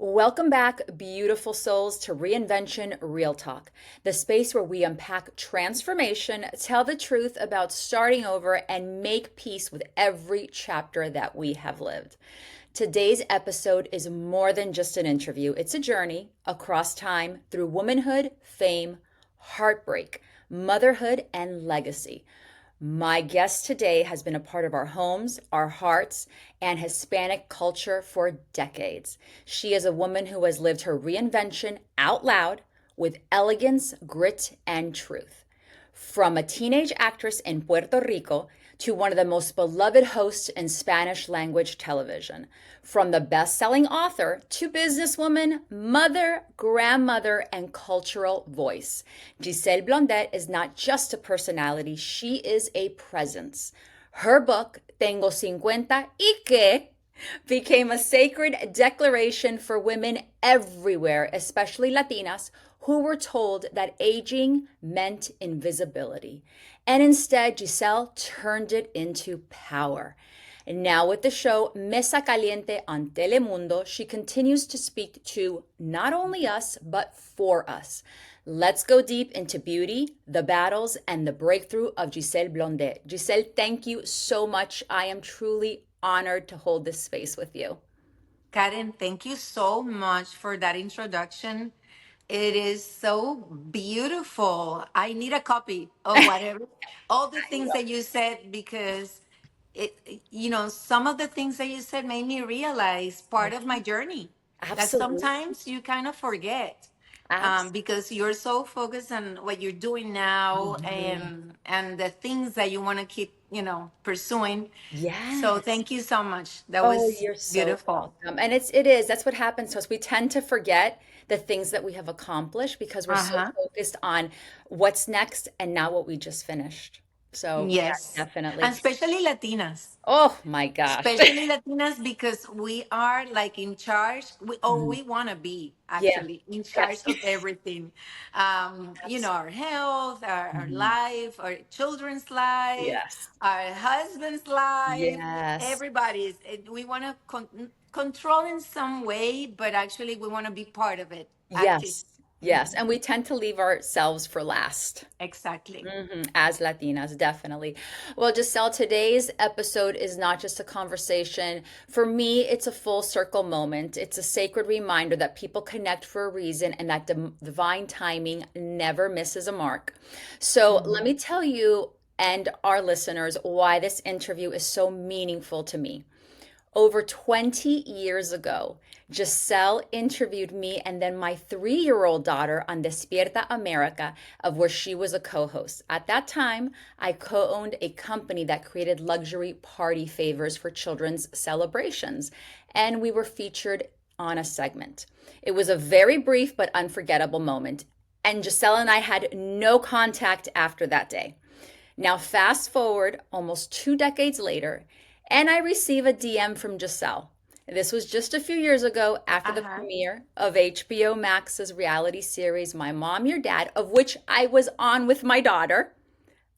Welcome back, beautiful souls, to Reinvention Real Talk, the space where we unpack transformation, tell the truth about starting over, and make peace with every chapter that we have lived. Today's episode is more than just an interview, it's a journey across time through womanhood, fame, heartbreak, motherhood, and legacy. My guest today has been a part of our homes, our hearts, and Hispanic culture for decades. She is a woman who has lived her reinvention out loud with elegance, grit, and truth. From a teenage actress in Puerto Rico to one of the most beloved hosts in Spanish language television. From the best selling author to businesswoman, mother, grandmother, and cultural voice. Giselle Blondet is not just a personality, she is a presence. Her book, Tengo 50 y qué, became a sacred declaration for women everywhere, especially Latinas, who were told that aging meant invisibility. And instead, Giselle turned it into power. And now with the show Mesa Caliente on Telemundo, she continues to speak to not only us, but for us. Let's go deep into beauty, the battles, and the breakthrough of Giselle Blondet. Giselle, thank you so much. I am truly honored to hold this space with you. Karen, thank you so much for that introduction. It is so beautiful. I need a copy of whatever, all the things that you said, because some of the things that you said made me realize part of my journey that Absolutely. sometimes you kind of forget, Absolutely. because you're so focused on what you're doing now and the things that you want to keep, pursuing. So Yes. thank you so much. That Oh, was you're so beautiful. welcome. And it is. That's what happens to us. We tend to forget the things that we have accomplished because we're so Uh-huh. focused on what's next and not what we just finished. So, yeah, Yes. And definitely. especially Latinas. Oh my gosh. Especially Latinas, because we are like in charge. Mhm. We want to be Yeah. actually in Yes. charge of everything. Absolutely. Our health, our Mhm. life, our children's life, Yes. our husband's life, Yes. everybody's. We want to control in some way, but actually we want to be part of it. Active. Yes. Yes. And we tend to leave ourselves for last. Exactly. As Latinas, definitely. Well, Giselle, today's episode is not just a conversation. For me, it's a full circle moment. It's a sacred reminder that people connect for a reason and that divine timing never misses a mark. So, let me Mhm. tell you and our listeners why this interview is so meaningful to me. Over 20 years ago, Giselle interviewed me and then my 3-year-old daughter on Despierta America, of where she was a co host. At that time, I co owned a company that created luxury party favors for children's celebrations, and we were featured on a segment. It was a very brief but unforgettable moment, and Giselle and I had no contact after that day. Now, fast forward almost 2 decades later, and I receive a DM from Giselle. This was just a few years ago after the Uh-huh. premiere of HBO Max's reality series, My Mom, Your Dad, of which I was on with my daughter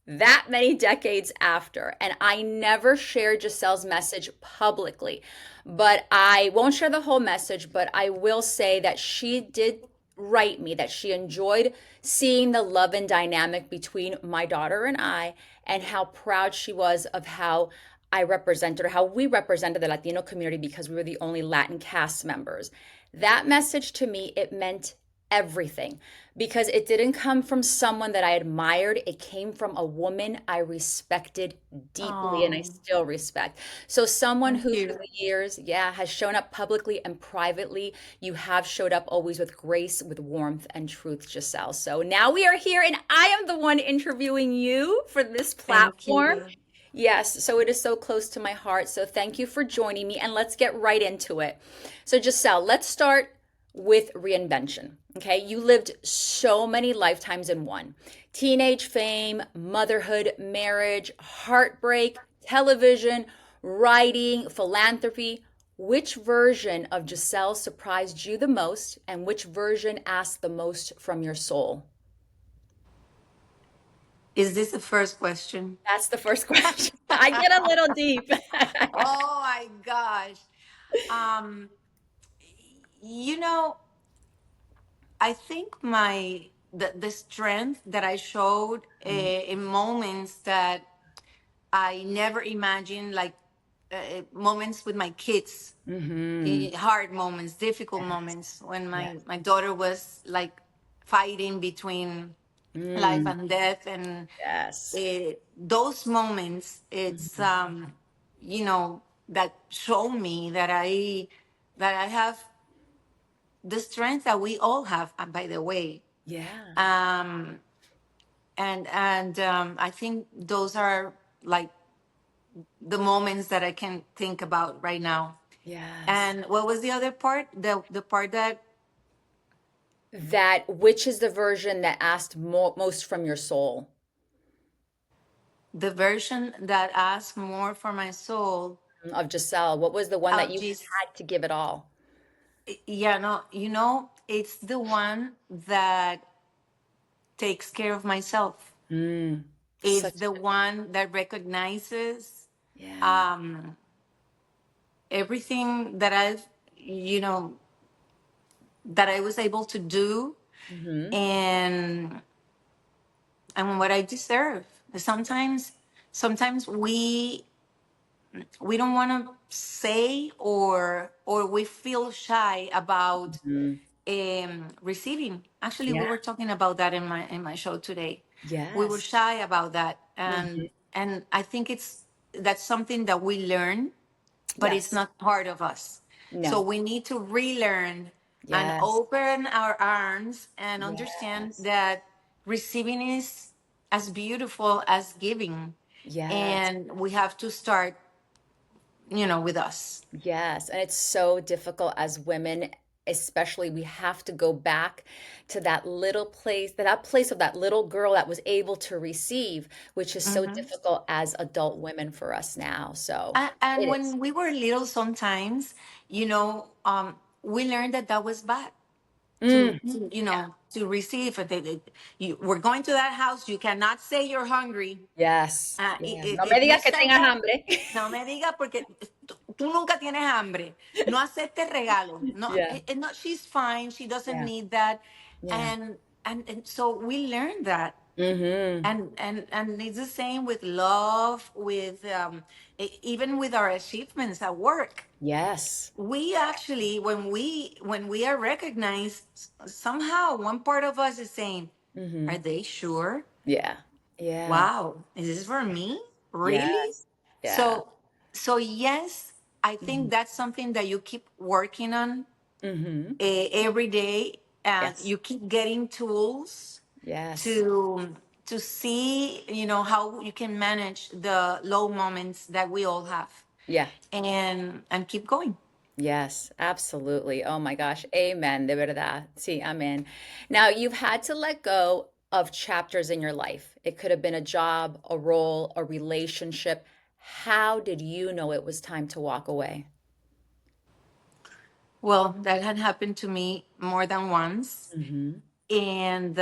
that many decades after. And I never shared Giselle's message publicly, but I won't share the whole message, but I will say that she did write me that she enjoyed seeing the love and dynamic between my daughter and I, and how proud she was of how I represented or how we represented the Latino community because we were the only Latin cast members. That message to me, it meant everything because it didn't come from someone that I admired. It came from a woman I respected deeply and I Oh, still respect. So, someone thank who through you. the years, yeah, has shown up publicly and privately. You have showed up always with grace, with warmth, and truth, Giselle. So now we are here, and I am the one interviewing you for this Thank platform. you. Yes, so it is so close to my heart. So thank you for joining me, and let's get right into it. So, Giselle, let's start with reinvention. Okay, you lived so many lifetimes in one: teenage fame, motherhood, marriage, heartbreak, television, writing, philanthropy. Which version of Giselle surprised you the most, and which version asked the most from your soul? Is this the first question? That's the first question. I get a little deep. Oh my gosh. Um, you know, I think the strength that I showed in moments that I never imagined, like moments with my kids, Mm-hmm. hard moments, difficult moments, when Yes. my daughter was like fighting between life Mm, and death, and yes. those moments, it's Mhm. that show me that I have the strength that we all have, by the way. Yeah. um and I think those are like the moments that I can think about right now. Yes. And what was the other part, the part that That which is the version that asked most from your soul the version that asked more for my soul? of Giselle? What was the one that Oh, you geez. had to give it all? Yeah, no, it's the one that takes care of myself. Mm, It's such the a good. one that recognizes Yeah. um, everything that you know, that I was able to do, Mm-hmm. and what I deserve. Sometimes, sometimes we don't want to say, or we feel shy about Mm-hmm. receiving. Actually, we Yeah. were talking about that in my show today. We were Yes. shy about that, Hmm. and I think that's something that we learn, but it's Yes. not part of us. So No. we need to relearn and Yes. open our arms and understand Yes. that receiving is as beautiful as giving, Yes. and we have to start, with us. Yes, and it's so difficult as women, especially we have to go back to that little place, that place of that little girl that was able to receive, which is so Hmm. difficult as adult women for us now. So And it is. when we were little, sometimes, we learned that that was bad Mm, yeah. to receive. We're going to that house. You cannot say you're hungry. Yes. Yeah. No me If you digas que say tengas that, hambre. no me digas, porque tú nunca tienes hambre. No aceptes regalo. No, Yeah. no, she's fine. She doesn't Yeah. need that. Yeah. And so we learned that. Mm-hmm. And it's the same with love, with even with our achievements at work. Yes. We actually, when we are recognized, somehow one part of us is saying, Mm-hmm. are they sure? Yeah. Yeah. Wow, is this for me? Really? Yes. Yeah. So yes, I Mm-hmm. think that's something that you keep working on Mm-hmm. every day, and Yes. you keep getting tools Yes. to see, how you can manage the low moments that we all have, Yeah. and keep going. Yes, absolutely. Oh my gosh. Amen. De verdad. Sí, amen. Now, you've had to let go of chapters in your life. It could have been a job, a role, a relationship. How did you know it was time to walk away? Well, that had happened to me more than once, Mm-hmm. and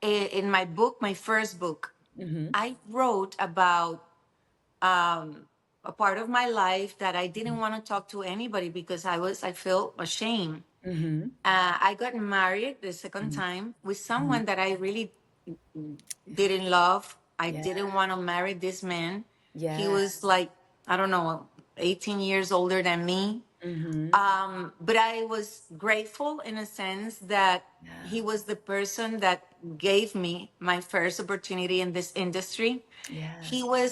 in my book, my first book, Mm-hmm. I wrote about a part of my life that I didn't want to talk to anybody because I felt ashamed. Mm-hmm. I got married the second time with Mm-hmm. someone that I really didn't love. I Yeah. didn't want to marry this man. He Yeah. was like, I don't know, 18 years older than me. Mm-hmm. But I was grateful in a sense that Yeah. he was the person that gave me my first opportunity in this industry. He Yes. was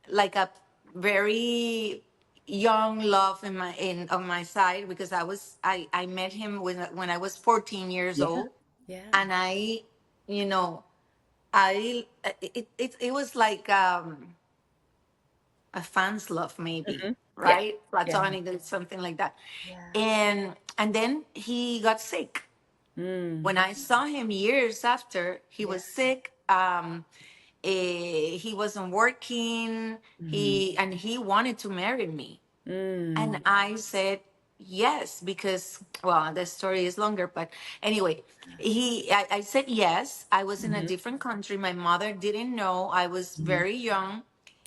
like a very young love on my side, because I met him when I was 14 years Yeah. old, Yeah. and you know I it was like a fan's love, maybe, Mm-hmm. Yeah. right? Yeah. Platonic, or something like that. Yeah. And then he got sick. Mm. When I saw him years after, he Yeah. was sick. He wasn't working. Mm-hmm. He wanted to marry me, and Mm. I said yes, because, well, the story is longer, but anyway, I said yes. I was in a Mm-hmm. different country. My mother didn't know. I was Mm-hmm. very young,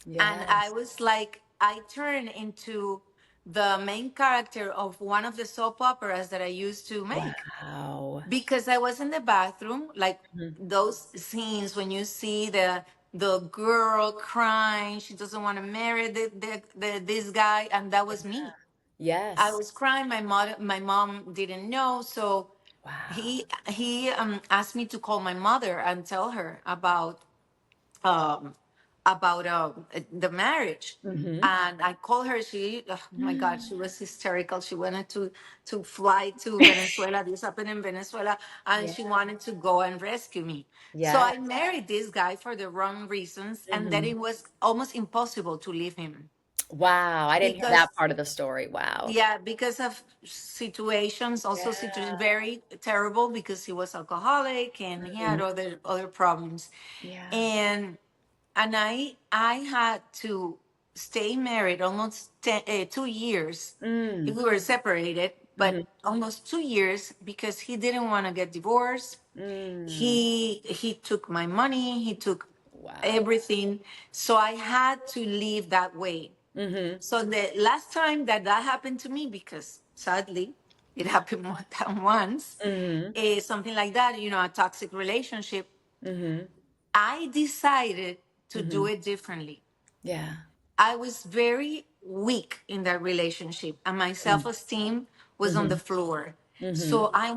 and I Yes. was like, I turned into the main character of one of the soap operas that I used to make, Wow. because I was in the bathroom, like Mhm. those scenes when you see the girl crying, she doesn't want to marry this guy, and that was me. I Yes. was crying. My mom didn't know, so Wow. he asked me to call my mother and tell her um, about the marriage. Mm-hmm. And I called her. She, oh my God, she was hysterical. She wanted to fly to Venezuela. This happened in Venezuela, and Yeah. she wanted to go and rescue me. So Yeah. I married this guy for the wrong reasons, and then Hmm. it was almost impossible to leave him Wow. I didn't hear because, that part of the story. Wow. yeah, because of situations, also Yeah. situations very terrible, because he was alcoholic and he had Mhm. other problems. Yeah. And I had to stay married almost 2 years. We Mm. were separated, but Hmm. almost 2 years, because he didn't want to get divorced. Mm. He took my money, he took Wow. everything, so I had to leave that way. Mm-hmm. So the last time that happened to me, because sadly it happened more than once, Mm-hmm. is something like that, a toxic relationship. Mm-hmm. I decided to do Mm-hmm. it differently. Yeah. I was very weak in that relationship, and my self-esteem was on Mm-hmm. the floor. Mm-hmm. So I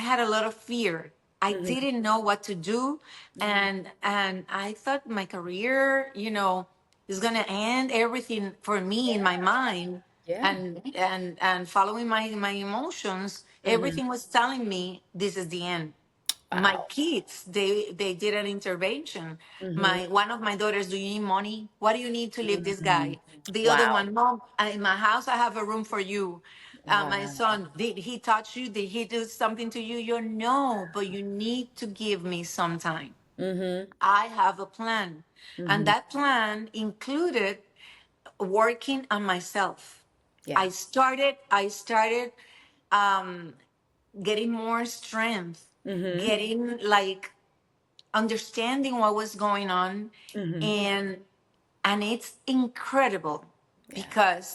had a lot of fear. I Mm-hmm. didn't know what to do, and I thought my career, is gonna end everything for me in my mind, Yeah. and following my emotions. Mm-hmm. Everything was telling me this is the end. My Wow. kids, they did an intervention. Mm-hmm. My One of my daughters, do you need money? What do you need to leave this Mm-hmm. guy? The other Wow. one, mom, in my house I have a room for you. My Wow. son, did he touch you? Did he do something to you? You know, but you need to give me some time. Mm-hmm. I have a plan, and Mm-hmm. that plan included working on myself. Yeah. I started getting more strength, Mm-hmm. getting like understanding what was going on. Mm-hmm. And it's incredible, Yeah. because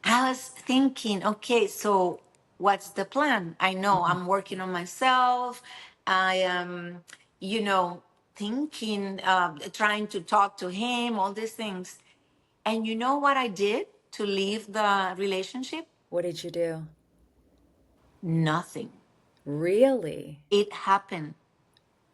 I was thinking, okay, so what's the plan? I know Mm-hmm. I'm working on myself. I am, you know thinking, trying to talk to him, all these things. And you know what I did to leave the relationship? What did you do? Nothing. Really? It happened.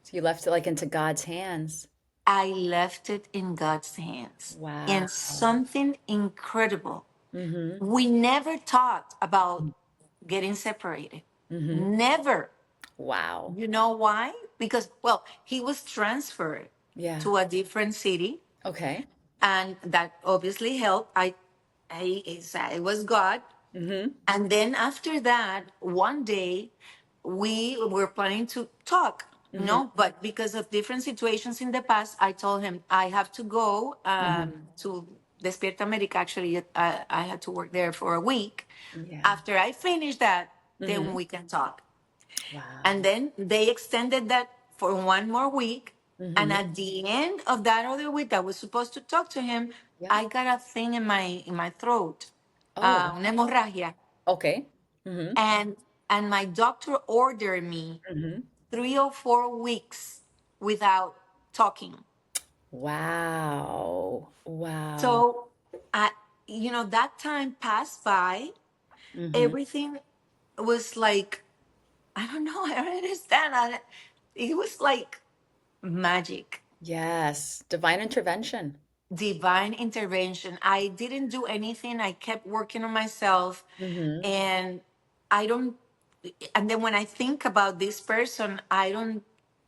So you left it like into God's hands. I left it in God's hands. Wow. And something incredible. Mm-hmm. We never talked about getting separated. Mm-hmm. Never. Wow. You know why? Because, well, he was transferred Yeah. to a different city, Okay. and that obviously helped. It was God. Mm-hmm. And then after that, one day we were planning to talk, Mm-hmm. but because of different situations in the past, I told him I have to go Mm-hmm. to Despierta América. Actually, I had to work there for a week. Yeah. After I finish that, then Mm-hmm. we can talk. Wow. And then they extended that for one more week. And Mm-hmm. at the end of that other week, I was supposed to talk to him. Yeah. I got a thing in my throat, Oh, una hemorragia. okay. Mm-hmm. And my doctor ordered me Mm-hmm. 3 or 4 weeks without talking. Wow. Wow. So I that time passed by. Mm-hmm. Everything was like, I don't know, I don't understand. It was like magic, Yes. Divine intervention. divine intervention. I didn't do anything. I kept working on myself. Mm-hmm. And I don't, and then when I think about this person, I don't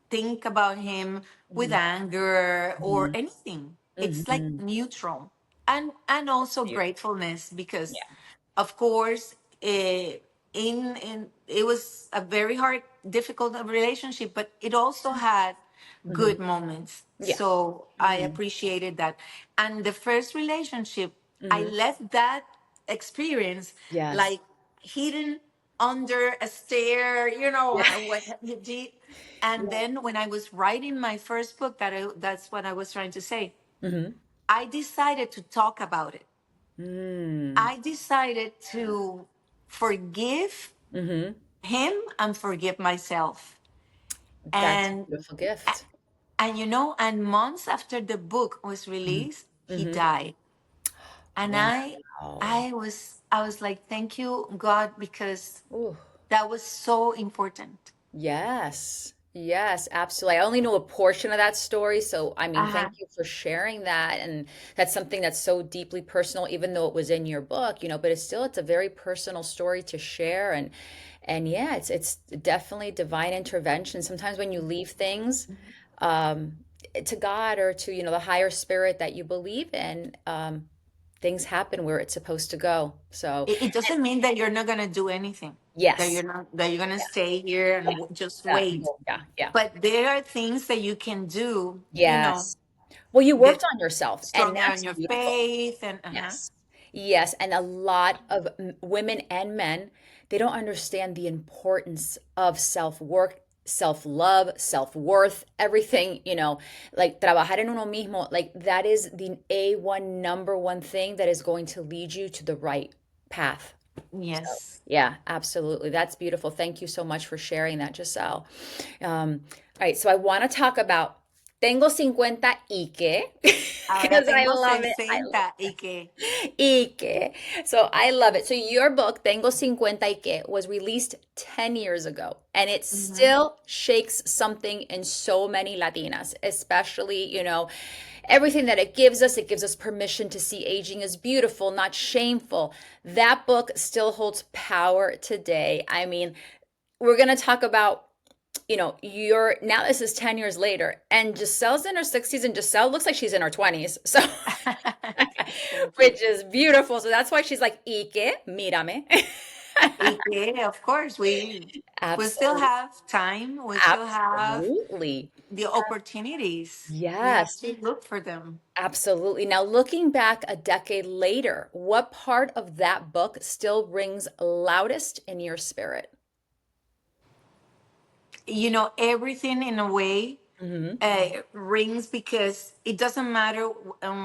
think about him with Mm-hmm. anger or Mm-hmm. anything. It's like Mm-hmm. neutral. And also Beautiful. gratefulness, because Yeah. of course, in it was a very hard, difficult relationship, but it also had Mm-hmm. good moments. Yeah. So I Mm-hmm. appreciated that. And the first relationship, I Mm-hmm. left that experience Yes. like hidden under a stair, Yeah. what he did. And Yeah. then when I was writing my first book, that's what I was trying to say. Mm-hmm. I decided to talk about it. Mm. I decided to forgive Mm-hmm. him and forgive myself. That's a And beautiful gift. and months after the book was released, he Mm-hmm. died. And Wow. I was like, thank you, God, because Ooh. that was so important. Yes. Yes, absolutely. I only know a portion of that story, so I mean, Uh-huh. thank you for sharing that. And that's something that's so deeply personal, even though it was in your book, but it's a very personal story to share. And yeah, it's definitely divine intervention. Sometimes when you leave things um to God or to, the higher spirit that you believe in, things happen where it's supposed to go. So, It doesn't mean that you're not gonna do anything, yes. that you're gonna stay here and just wait. Yeah, yeah. But there are things that you can do, Yes. Well, you get worked on yourself, and stronger on that's your beautiful. faith and Yes. Yes, and a lot of women and men, they don't understand the importance of self-work, self-love, self-worth, everything, like trabajar en uno mismo, like that is the A1 number one thing that is going to lead you to the right path. So, yes. yeah, absolutely. That's beautiful. Thank you so much for sharing that, Giselle. All right, so I want to talk about Tengo 50 y que, Ahora because I tengo love it. 60 y que. Y que. So I love it. So your book, Tengo 50 y que, was released 10 years ago, and it Mhm. still shakes something in so many Latinas, especially, everything that it gives us permission to see aging as beautiful, not shameful. That book still holds power today. I mean, we're going to talk about, you're now, this is 10 years later, and Giselle's in her 60s, and Giselle looks like she's in her 20s. So, Thank you. which is beautiful. So that's why she's like, Ike, mírame. Y que, of course, we still Absolutely. have time. We still have Absolutely. the opportunities. We have Yes, to look for them. absolutely. Now, looking back a decade later, what part of that book still rings loudest in your spirit? Everything in a way Hmm. rings because it doesn't matter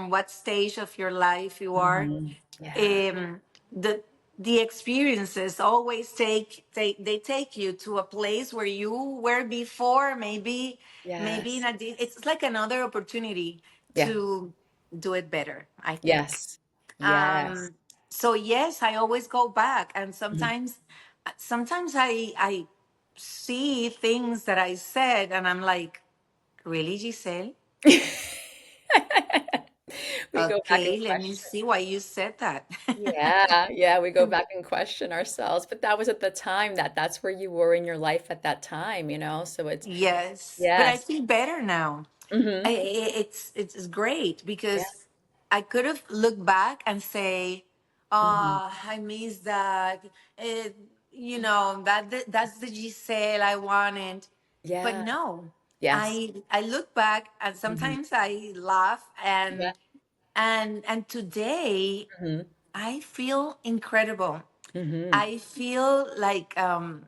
what stage of your life you are. Hmm. Yeah. um, the the experiences always they take you to a place where you were before, maybe Yes. it's like another opportunity Yeah. to do it better, I think. Yes. Yes. um so yes, I always go back, and Mhm. sometimes I see things that I said and I'm like, really, Giselle? We go back and Okay, let me question. see why you said that. Yeah, yeah, we go back and question ourselves. But that was at the time, that's where you were in your life at that time, So it's, Yes, but I yes. feel better now. Hmm. It's great Yeah. because I could have looked back and say, Hmm. "Oh, I miss that." It, that's the Giselle I wanted. But Yeah. no, Yes. I look back and Hmm. sometimes I laugh, Yeah. and today Hmm. I feel incredible. Hmm. I feel like a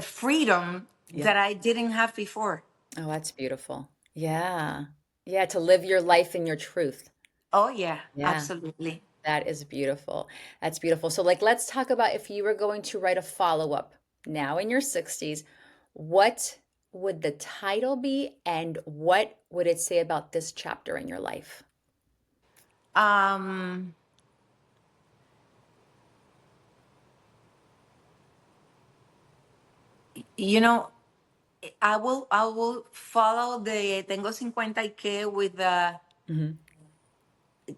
freedom Yeah. that I didn't have before. Oh, that's beautiful. Yeah. Yeah, to live your life in your truth. Oh yeah, Yeah. absolutely. That is beautiful. That's beautiful. So, like, let's talk about if you were going to write a follow-up now in your 60s, what would the title be and what would it say about this chapter in your life? Um, you know, I will follow the Tengo 50 y que with the Hmm.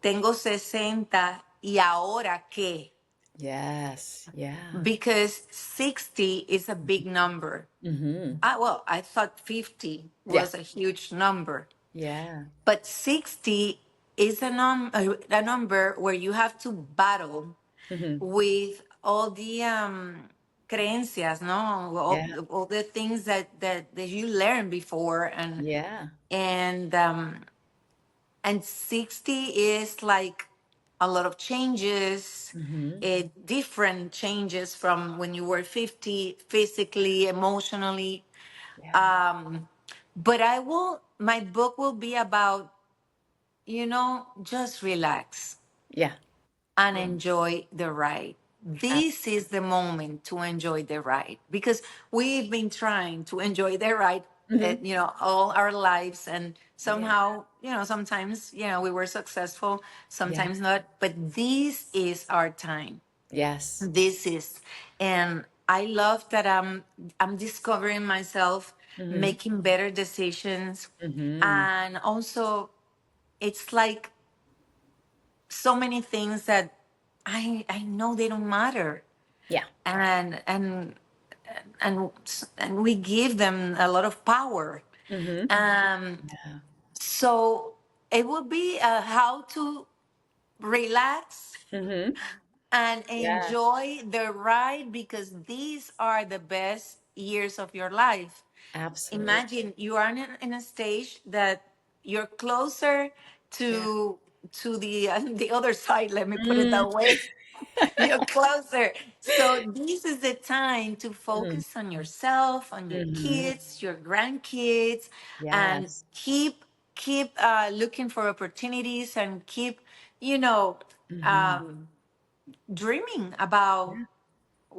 Tengo 60 y ahora que, Yes. Yeah. because 60 is a big number. Hmm. I thought 50 Yeah. was a huge number, Yeah. but 60 is a number where you have to battle Hmm. with all the creencias, no, Yeah. all the things that you learned before, Yeah. and and 60 is like a lot of changes, Hmm. different changes from when you were 50, physically, emotionally. Yeah. But my book will be about, just relax. Yeah. and Yeah. enjoy the ride. This is the moment to enjoy the ride because we've been trying to enjoy the ride, Mm-hmm. all our lives, and Yeah. somehow, sometimes, we were successful, Yeah. sometimes not. But this is our time. Yes. This is, and I love that I'm discovering myself, Mm-hmm. making better decisions, Mm-hmm. and also it's like so many things that I know they don't matter, Yeah. and we give them a lot of power. Mm-hmm. Um, Yeah. so it would be how to relax Mm-hmm. and Yeah. enjoy the ride because these are the best years of your life. Absolutely. Imagine you are in a stage that you're closer Yeah. to the the other side. Let me put it Mm. that way. You're closer. So this is the time to Mm-hmm. focus on yourself, on your Mm-hmm. kids, your grandkids, and Yes. keep looking for opportunities and keep, you know, Mm-hmm. um, dreaming about Yeah.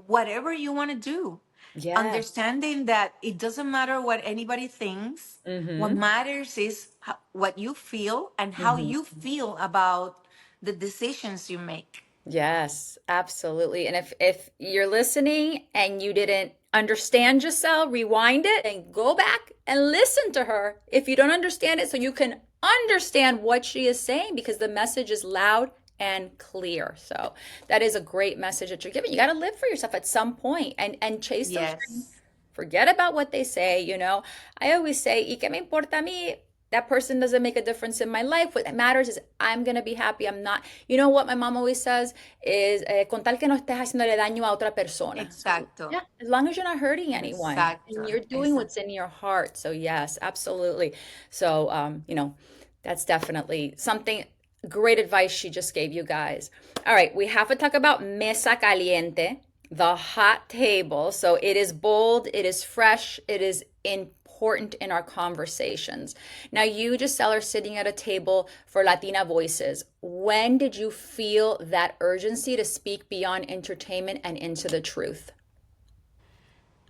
whatever you want to do. Yes. Understanding that it doesn't matter what anybody thinks. What Mm-hmm. matters is what you feel and how Mm-hmm. you feel about the decisions you make. Yes, absolutely. And if you're listening and you didn't understand Giselle, rewind it and go back and listen to her if you don't understand it so you can understand what she is saying because the message is loud and clear. So that is a great message that you're giving. You got to live for yourself at some point and chase those dreams. Yes. Forget about what they say, you know. I always say, ¿y qué me importa a mí? That person doesn't make a difference in my life. What matters is I'm going to be happy. I'm not, you know what my mom always says is, con tal que no estés haciéndole daño a otra persona. So, Exacto. yeah, as long as you're not hurting anyone and Exacto. you're doing Exacto. what's in your heart. So, yes, absolutely. So, that's definitely something great advice she just gave you guys. All right, we have to talk about Mesa Caliente, the hot table. So it is bold, it is fresh, it is important in our conversations. Now, you, Giselle, are sitting at a table for Latina voices. When did you feel that urgency to speak beyond entertainment and into the truth?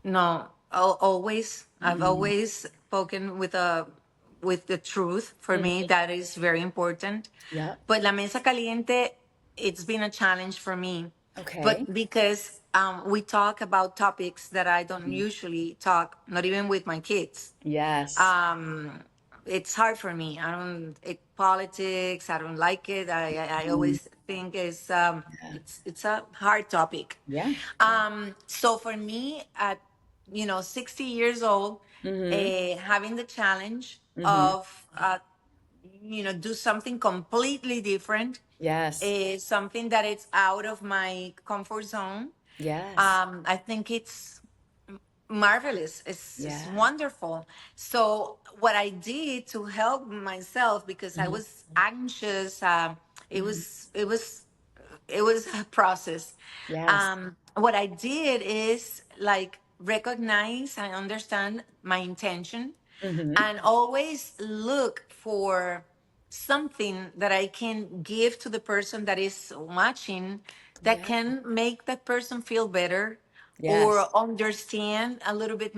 No, always. I've Mm, always spoken with the truth. For me, mhm. that is very important. Yep. But La Mesa Caliente, it's been a challenge for me. Okay. But because we talk about topics that I don't Mhm. usually talk, not even with my kids. Yes. Um, it's hard for me. I don't politics. I don't like it. I Mm, always think yeah. it's a hard topic. Yeah. Yeah. So for me, at 60 years old, Mm-hmm. having the challenge Mm-hmm. of do something completely different, Yes. is something that it's out of my comfort zone. Yes. I think it's marvelous. It's Yeah. wonderful. So what I did to help myself because I Mm-hmm. was anxious, it Mm-hmm. was it was it was a process. Yes. What I did is like recognize and understand my intention Mm-hmm. and always look for something that I can give to the person that is watching that Yeah. can make that person feel better Yes. or understand a little bit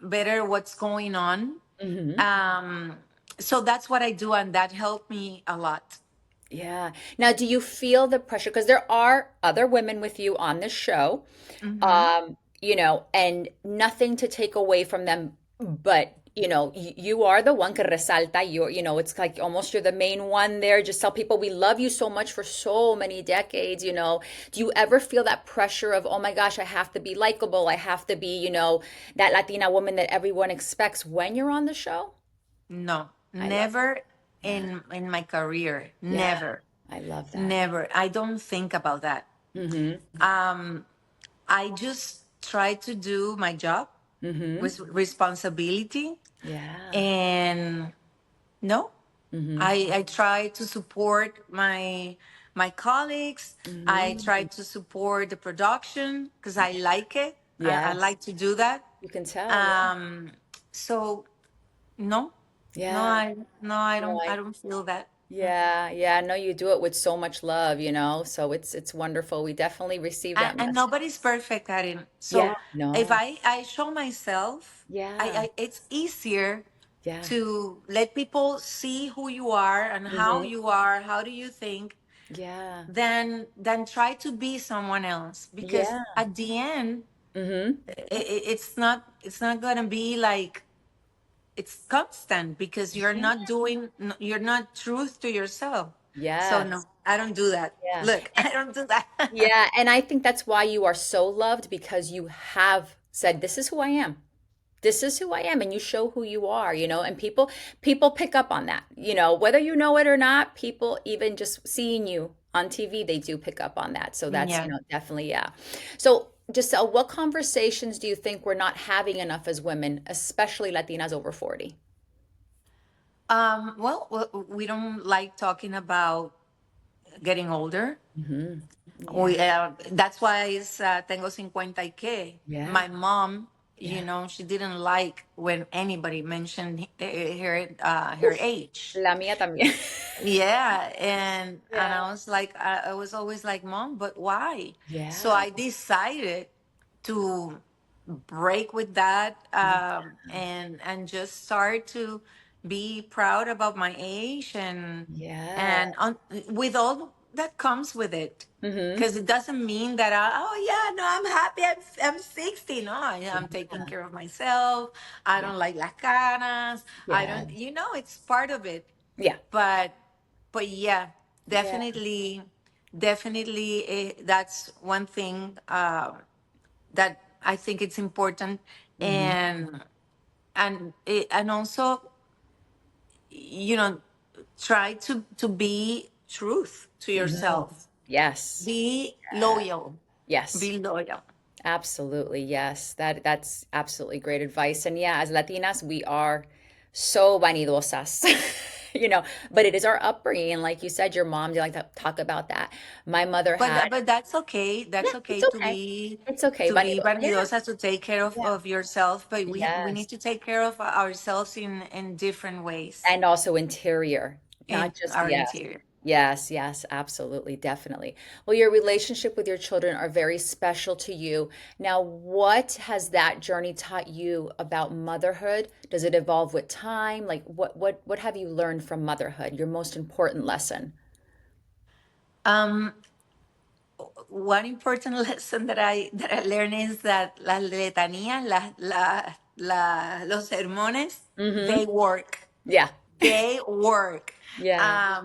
better what's going on. Mm-hmm. Um, so that's what I do, and that helped me a lot. Yeah. Now, do you feel the pressure? Because there are other women with you on this show, Hmm. and nothing to take away from them, but you are the one que resalta. It's like almost you're the main one there. Just tell people we love you so much for so many decades. Do you ever feel that pressure of, oh my gosh, I have to be likable, I have to be, that Latina woman that everyone expects when you're on the show? No, I love it. never Yeah. in my career. Yeah. Never, I love that. never. I don't think about that. Mm-hmm. I just try to do my job Mm-hmm. with responsibility, Yeah. and no, Mm-hmm. I try to support my colleagues. I try Mm-hmm. to support the production because I like it. I Yes. like to do that. You can tell. Yeah. Um, so no, no, Yeah. I no, I No, don't. I don't feel that. Yeah, yeah. No, you do it with so much love, so it's wonderful. We definitely receive that And message. nobody's perfect at it. Yeah, So if no. I show myself, Yeah, it's easier yeah. to let people see who you are and how Hmm. you are, how do you think, Yeah. than try to be someone else. Because Yeah. at the end, Hmm. it's not gonna be like it's constant because Yeah. you're not truth to yourself. So no, Yes. I don't do that. Yeah. Look, I don't do that. Yeah, and I think that's why you are so loved because you have said, "This is who I am. This is who I am," and you show who you are, and people pick up on that, whether you know it or not. People even just seeing you on TV, they do pick up on that. So that's, Yeah. definitely, yeah. So, Giselle, what conversations do you think we're not having enough as women, especially Latinas over 40? Well, we don't like talking about getting older. Hmm. Yeah. That's why it's Tengo 50 y que. Yeah. My mom, Yeah. she didn't like when anybody mentioned her age. La mía también. Yeah, and Yeah. I was like, I was always like, Mom, but why? So Yeah. I decided to break with that, and just start to be proud about my age, Yeah. and with all that comes with it. Hmm. Because it doesn't mean that oh yeah, no, I'm happy, I'm 60. No, I'm taking care of myself. I Yeah. don't like las canas. I Yeah. don't, it's part of it. Yeah. but but yeah, Yeah. definitely, that's one thing that I think it's important. Hmm. And also, you know try to be truth to Hmm. yourself. Yes. Be loyal. Yes. Be loyal. Absolutely. Yes. That's absolutely great advice. And yeah, as Latinas, we are so vanidosas, but it is our upbringing. And like you said, your mom didn't like to talk about that. My mother But had, but that's okay. yeah, That's it's okay to okay. be It's okay. Vanidosa. Yeah. vanidosa, to take care Yeah. of yourself. But we Yes. need to take care of ourselves in different ways And also interior, not in just, our yes. interior. Yes, yes, absolutely, definitely. Well, your relationship with your children are very special to you. Now, what has that journey taught you about motherhood? Does it evolve with time? Like what have you learned from motherhood? Your most important lesson? Um, One important lesson that I learned is that las letanías, los sermones, Mm-hmm. they work. Yeah. They work. Yeah.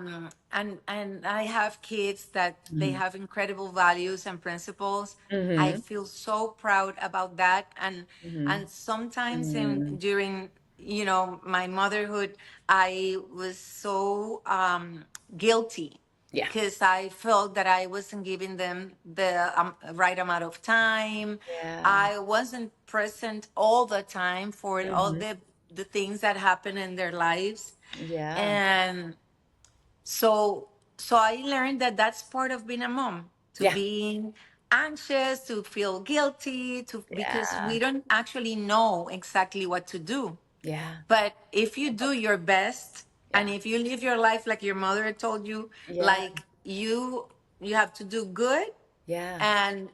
And I have kids that they Mm-hmm. have incredible values and principles. I Mm-hmm. feel so proud about that. And sometimes Mm-hmm. during my motherhood, I was so guilty Yeah. because I felt that I wasn't giving them the right amount of time. Yeah. I wasn't present all the time for all Mm-hmm. the things that happen in their lives. Yeah. And so I learned that that's part of being a mom, to Yeah. being anxious, to feel guilty, to because Yeah. we don't actually know exactly what to do. Yeah. But if you do your best, Yeah. and if you live your life like your mother told you, Yeah. like you have to do good, Yeah. and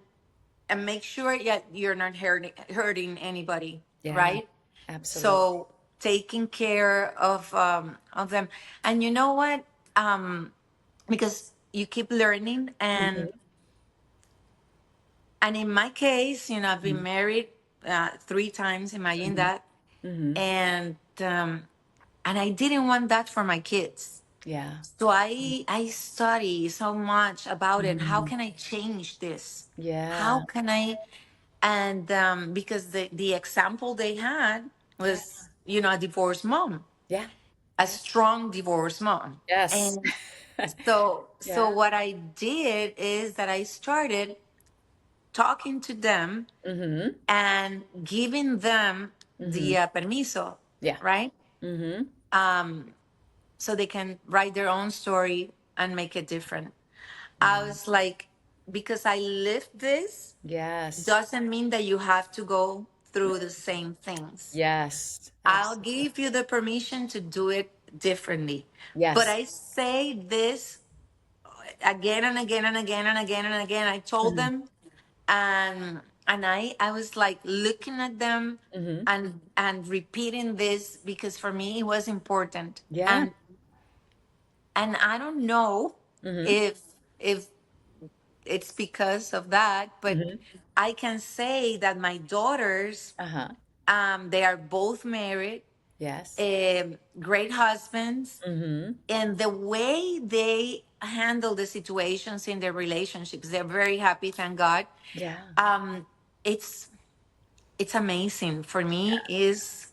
make sure that you're not hurting anybody, Yeah. right? Absolutely. So taking care of them. And you know what? Because you keep learning, and Mm-hmm. in my case, I've been married 3 times. Imagine Mm-hmm. that. Mm-hmm. And I didn't want that for my kids. Yeah. So I study so much about it. How Mhm. can I change this? Yeah. How can I? And because the example they had Yeah. was, a divorced mom, Yeah. a Yeah. strong divorced mom. Yes. And so Yeah. what I did is that I started talking to them Mhm. and giving them Mhm. the permiso, Yeah. right? Mhm. So they can write their own story and make it different. I Yeah. was like, because I lived this, Yes. doesn't mean that you have to go through the same things. Yes. I'll Absolutely. give you the permission to do it differently. But Yes. I say this again and again and again and again and again. I told Mhm. them, and I was like looking at them Mhm. and repeating this because for me it was important. Yeah. And I don't know Mhm. if if it's because of that, but Mhm. I can say that my daughters, Uh-huh. they are both married, Yes. great husbands, Mhm. and the way they handle the situations in their relationships, they're very happy, thank God. Yeah. um it's it's amazing for me. Is,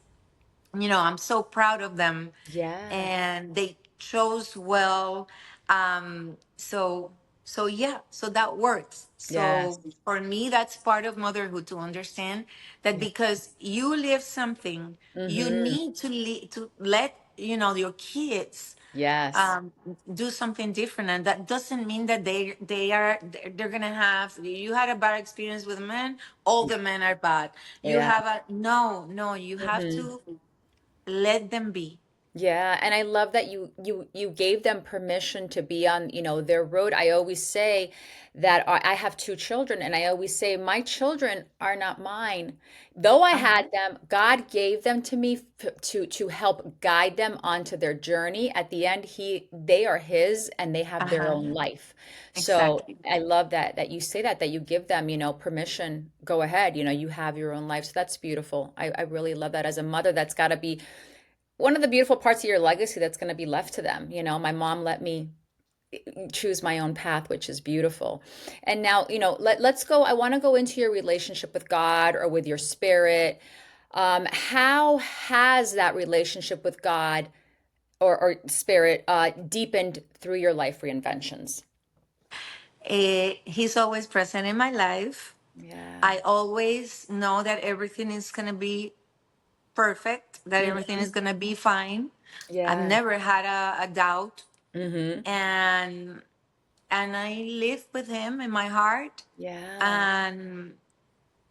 I'm so proud of them, Yeah. and they chose well. So yeah, so that works. Yes. So for me, that's part of motherhood, to understand that Yeah. because you live something, you Mhm. need to let your kids Yes. um do something different, and that doesn't mean that they're gonna have. You had a bad experience with men, all Yeah. the men are bad. You Yeah. have a no, you have Mhm. to let them be. Yeah, and I love that you gave them permission to be on, their road. I always say that I have two children, and I always say my children are not mine. Though I Uh-huh. had them, God gave them to me to help guide them onto their journey. At the end, they are his and they have their Uh-huh. own life. So Exactly. I love that you say that you give them, permission. Go ahead, you have your own life. So that's beautiful. I really love that as a mother. That's got to be one of the beautiful parts of your legacy that's going to be left to them. My mom let me choose my own path, which is beautiful. And now, let's go. I want to go into your relationship with God or with your spirit. How has that relationship with God or spirit deepened through your life reinventions? He's always present in my life. Yeah. I always know that everything is going to be perfect, that everything Hmm. is going to be fine. I've Yeah. never had a doubt. Hmm. And I live with him in my heart. Yeah. And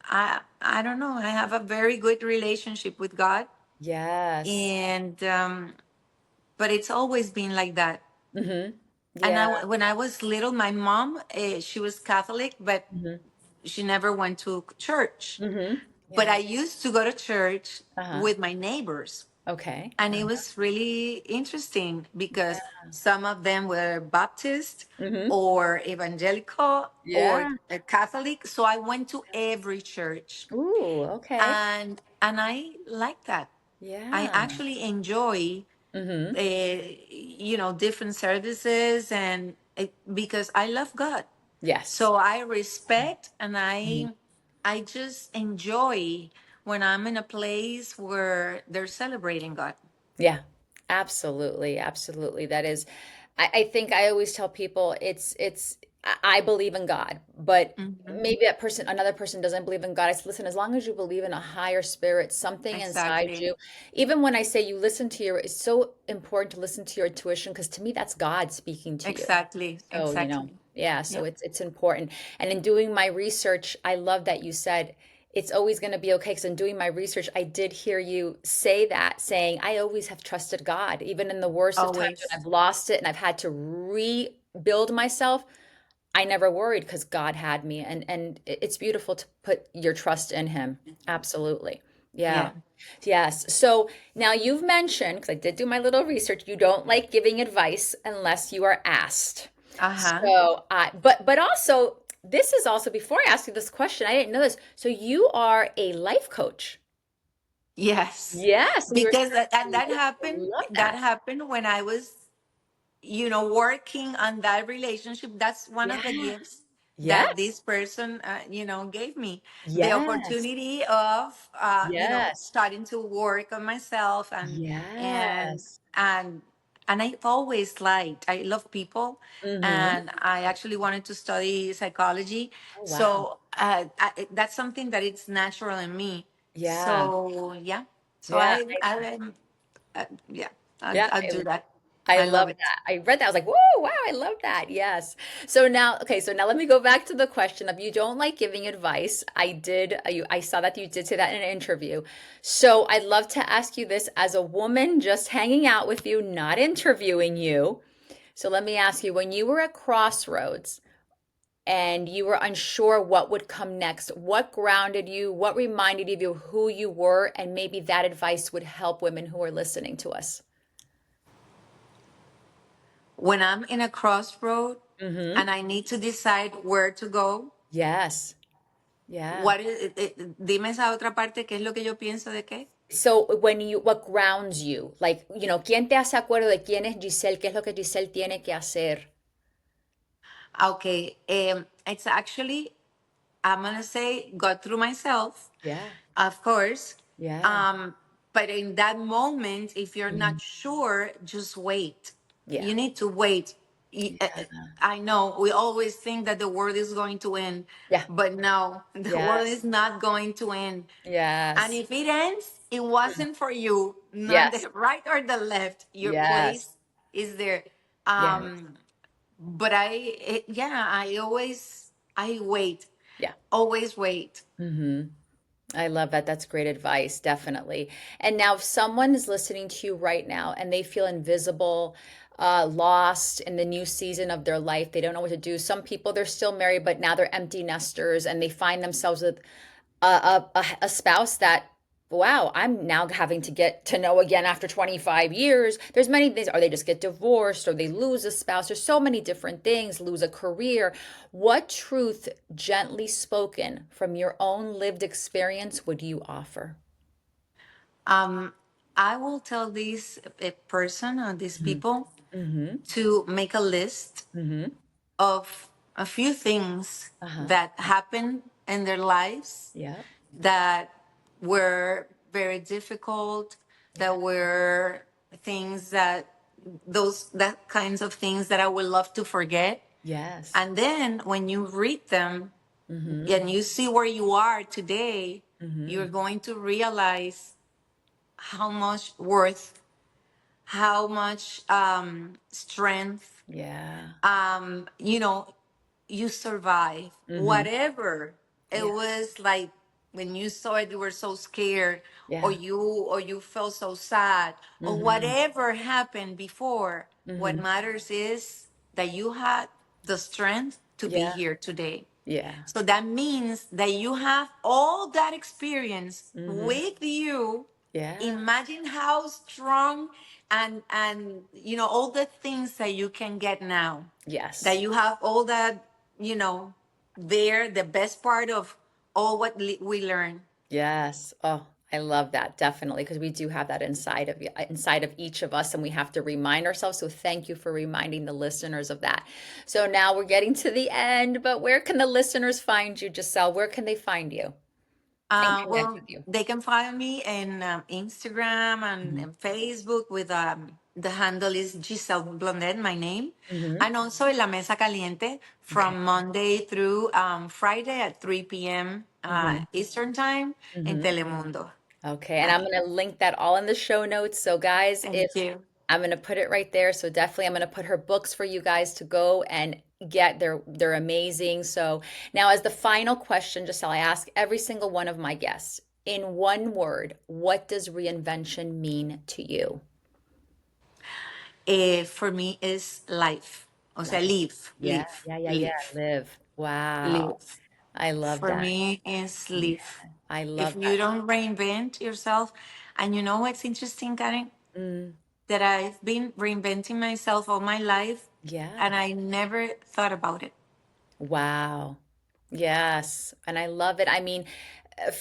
I don't know, I have a very good relationship with God. Yes. And but it's always been like that. Hmm. And Yeah. when I was little, my mom, she was Catholic, but Hmm. she never went to church. Hmm. But Yeah. I used to go to church Uh-huh. with my neighbors. Okay. And it was really interesting because Yeah. some of them were Baptist Hmm. or evangelical or Yeah. Catholic. So I went to every church, Ooh, okay. and I like that. I Yeah. actually enjoy Mm-hmm. different services, and because I love God. Yes. So I respect, and Mhm. I just enjoy when I'm in a place where they're celebrating God. Yeah. Absolutely. Absolutely. That is, I think I always tell people I believe in God, but Hmm. maybe another person doesn't believe in God. I said, listen, as long as you believe in a higher spirit, something inside Exactly. you, even when I say you listen to it's so important to listen to your intuition because to me, that's God speaking to you. Exactly. So, Exactly. yeah, so Yeah. it's important. And in doing my research, I love that you said it's always going to be okay because in doing my research, I did hear you say that, saying, I always have trusted God, even in the worst of times when Always. I've lost it and I've had to rebuild myself. I never worried because God had me. And it's beautiful to put your trust in him. Absolutely. Yeah. Yeah. Yes. So now you've mentioned, because I did do my little research, you don't like giving advice unless you are asked. Uh-huh. So, but also, this is also before I ask you this question, I didn't know this. So you are a life coach. Yes. Yes, and you're a Because certified and life coach. I love that that. happened when I was working on that relationship. That's one Yeah. of the gifts that Yes. this person gave me, the Yes. opportunity of Yes. starting to work on myself, and Yes. and and I've always liked, I love people, Mm-hmm. and I actually wanted to study psychology. Oh, wow. So that's something that it's natural in me. Yeah. So yeah, so Yeah. yeah, Yeah. I'll do that. I I love love it. that. I read that. I was like, whoa, wow, I love that. Yes. So now, okay, so now let me go back to the question of you don't like giving advice. I saw that you did say that in an interview. So I'd love to ask you this as a woman just hanging out with you, not interviewing you. So let me ask you, when you were at Crossroads and you were unsure what would come next, what grounded you? What reminded you of who you were? And maybe that advice would help women who are listening to us. When I'm in a crossroad Mm-hmm. and I need to decide where to go, Yes. Yeah. what is, dime esa otra parte, ¿qué es lo que yo pienso de qué? So what grounds you? Like, ¿quién te hace acuerdo de quién es Giselle? ¿Qué es lo que Giselle tiene que hacer? Okay, it's actually, I'm gonna say, got through myself, Yeah. of course. Yeah. Um, but in that moment, if you're Mhm. not sure, just wait. Yeah. You need to wait. I know we always think that the world is going to end, Yeah. but no, the world Yes. is not going to end. And Yes. if it ends, it wasn't for you, not Yes. the right or the left. Your Yes. place is there. Yes. But yeah, I wait, Yeah. always wait. Hmm. I love that. That's great advice, definitely. And now, if someone is listening to you right now and they feel invisible, lost in the new season of their life, they don't know what to do. Some people, they're still married, but now they're empty nesters and they find themselves with a spouse that, wow, I'm now having to get to know again after 25 years. There's many things, or they just get divorced, or they lose a spouse. There's so many different things, lose a career. What truth, gently spoken from your own lived experience, would you offer? Um, I will tell this person or these Hmm. people Hmm. to make a list Hmm. of a few things Uh-huh. that happened in their lives Yeah. that were very difficult, Yeah. that were things that that kinds of things that I would love to forget. Yes. And then when you read them Hmm. and you see where you are today, Hmm. you're going to realize how much worth, how much strength, Yeah. you know, you survive Hmm. whatever it Yeah. was. Like when you saw it, you were so scared, Yeah. or you felt so sad, or Hmm. whatever happened before. What Hmm. matters is that you had the strength to be Yeah. here today. Yeah. So that means that you have all that experience Hmm. with you. Yeah. Imagine how strong and all the things that you can get now. That Yes. you have all that, you know, there, the best part of all what we learn. Yes. Oh, I love that. Definitely, because we do have that inside of each of us, and we have to remind ourselves. So thank you for reminding the listeners of that. So now we're getting to the end, but where can the listeners find you, Giselle? Where can they find you and connect Well, with you? they can find me in Instagram Hmm. and Facebook with the handle is Giselle Blondet, my name, Hmm. and also in La Mesa Caliente Okay. from Monday through Friday at 3 p.m. Hmm. Eastern time in Hmm. Telemundo. Okay, and Uh, I'm going to link that all in the show notes. So, guys, if Thank you. I'm going to put it right there. So, definitely, I'm going to put her books for you guys to go and get. They're amazing. So, now as the final question, Giselle, I ask every single one of my guests in one word, what does reinvention mean to you? For me is life. O sea, Life. live, Yeah, live, yeah, yeah, yeah. live, Live. Wow. live. I love For that. me is Yeah, live. I If love you that. don't reinvent yourself, and you know what's interesting, Karen? Mm, That I've been reinventing myself all my life yeah. and I never thought about it. Wow. Yes, and I love it. I mean,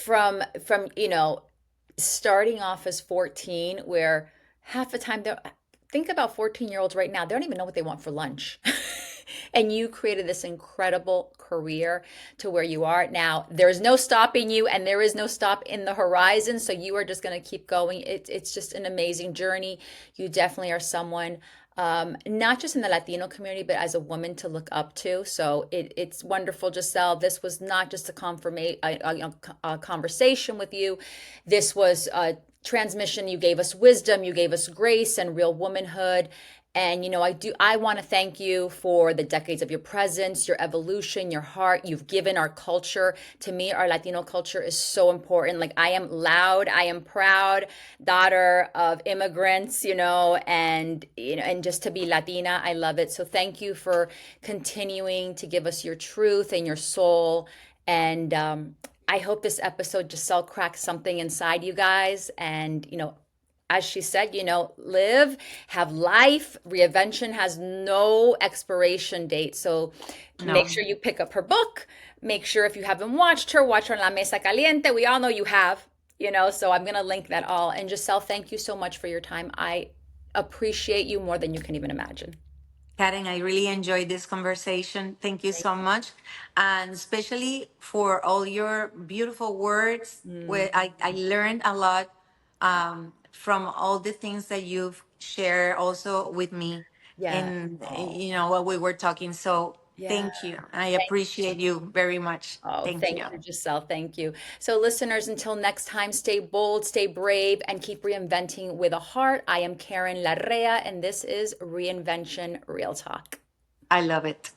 from starting off as 14 where half the time they're think about 14-year-olds right now, they don't even know what they want for lunch. And you created this incredible career to where you are now. There's no stopping you, and there is no stop in the horizon. So you are just going to keep going. It's just an amazing journey. You definitely are someone, not just in the Latino community, but as a woman to look up to. So it's wonderful, Giselle. This was not just a conversation with you. This was a transmission. You gave us wisdom, you gave us grace and real womanhood. And I want to thank you for the decades of your presence, your evolution, your heart. You've given our culture. To me, our Latino culture is so important. Like, I am loud, I am proud, daughter of immigrants, and just to be Latina, I love it. So thank you for continuing to give us your truth and your soul. And I hope this episode, Giselle, cracks something inside you guys. And, as she said, live, have life. Reinvention has no expiration date. So make No. sure you pick up her book. Make sure, if you haven't watched her, watch her on La Mesa Caliente. We all know you have, so I'm going to link that all. And Giselle, thank you so much for your time. I appreciate you more than you can even imagine. Karen, I really enjoyed this conversation. Thank you so much. And especially for all your beautiful words, Mm, where I learned a lot from all the things that you've shared also with me yeah. in, Oh, what we were talking. So yeah. thank you. I Thank appreciate you very much. Oh, Thank thank you. you, Giselle. Thank you. So, listeners, until next time, stay bold, stay brave, and keep reinventing with a heart. I am Karen Larrea, and this is Reinvention Real Talk. I love it.